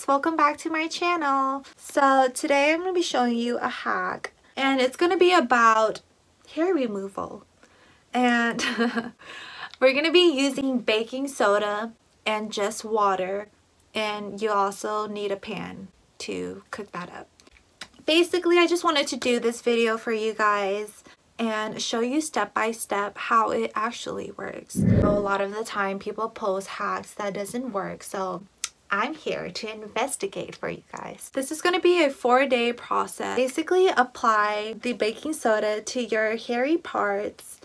guys, welcome back to my channel. So today I'm going to be showing you a hack, and it's going to be about hair removal. And we're going to be using baking soda and just water, and you also need a pan to cook that up. Basically, I just wanted to do this video for you guys and show you step by step how it actually works. A lot of the time people post hacks that doesn't work, so I'm here to investigate for you guys. This is going to be a 4-day process. Basically, apply the baking soda to your hairy parts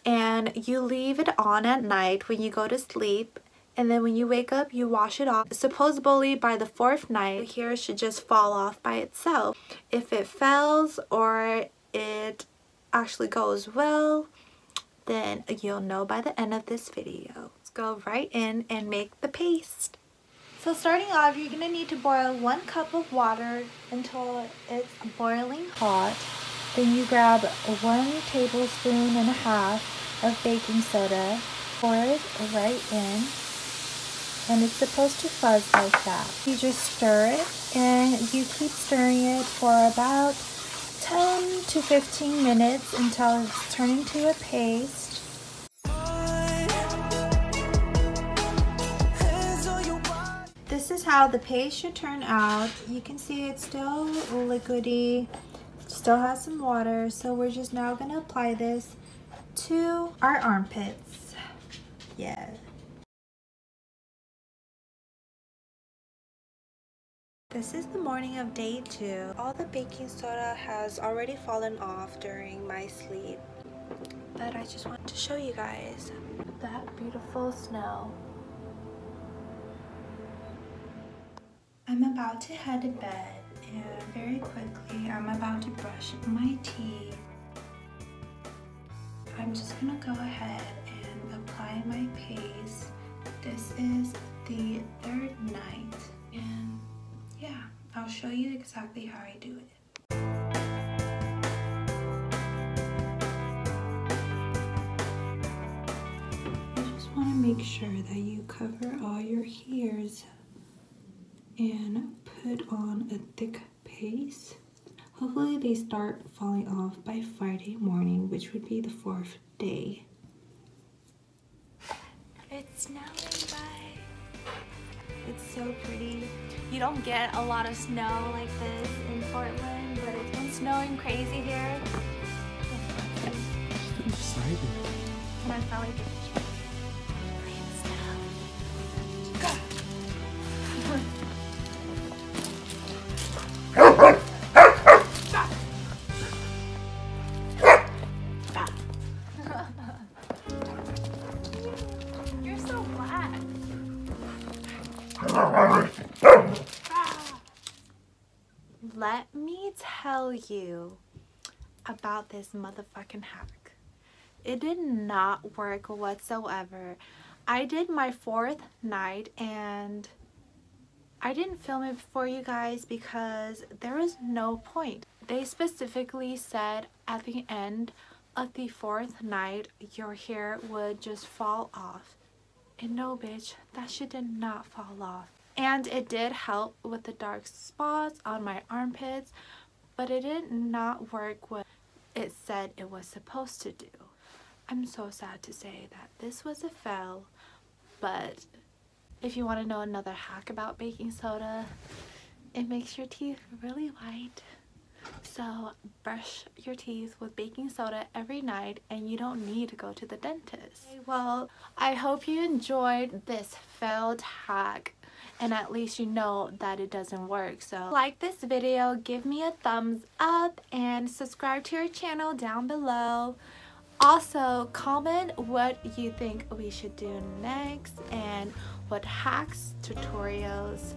and you leave it on at night when you go to sleep, and then when you wake up you wash it off. Supposedly by the 4th night, the hair should just fall off by itself. If it fails or it actually goes well, then you'll know by the end of this video. Let's go right in and make the paste. So starting off, you're going to need to boil 1 cup of water until it's boiling hot. Then you grab 1.5 tablespoons of baking soda, pour it right in, and it's supposed to fuzz like that. You just stir it and you keep stirring it for about 10 to 15 minutes until it's turning to a paste. This is how the paste should turn out. You can see it's still liquidy, still has some water, so we're just now going to apply this to our armpits. Yeah. This is the morning of day 2. All the baking soda has already fallen off during my sleep, but I just wanted to show you guys that beautiful snow. I'm about to head to bed, and very quickly I'm about to brush my teeth. I'm just gonna go ahead and apply my paste. This is the 3rd night, and yeah, I'll show you exactly how I do it. You just want to make sure that you cover all your hairs and put on a thick paste. Hopefully they start falling off by Friday morning, which would be the 4th day. It's snowing by. It's so pretty. You don't get a lot of snow like this in Portland, but it's been snowing crazy here. I'm excited. And I felt like rain snow. Go. You're so black. Let me tell you about this motherfucking hack. It did not work whatsoever. I did my 4th night and I didn't film it for you guys because there is no point. They specifically said at the end of the 4th night your hair would just fall off. And no bitch, that shit did not fall off. And it did help with the dark spots on my armpits, but it did not work what it said it was supposed to do. I'm so sad to say that this was a fail, but if you want to know another hack about baking soda, it makes your teeth really white. So brush your teeth with baking soda every night and you don't need to go to the dentist. Well, I hope you enjoyed this failed hack, and at least you know that it doesn't work. So like this video, give me a thumbs up, and subscribe to our channel down below. Also, comment what you think we should do next and what hacks, tutorials,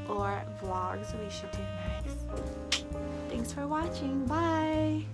or vlogs we should do next. Thanks for watching. Bye!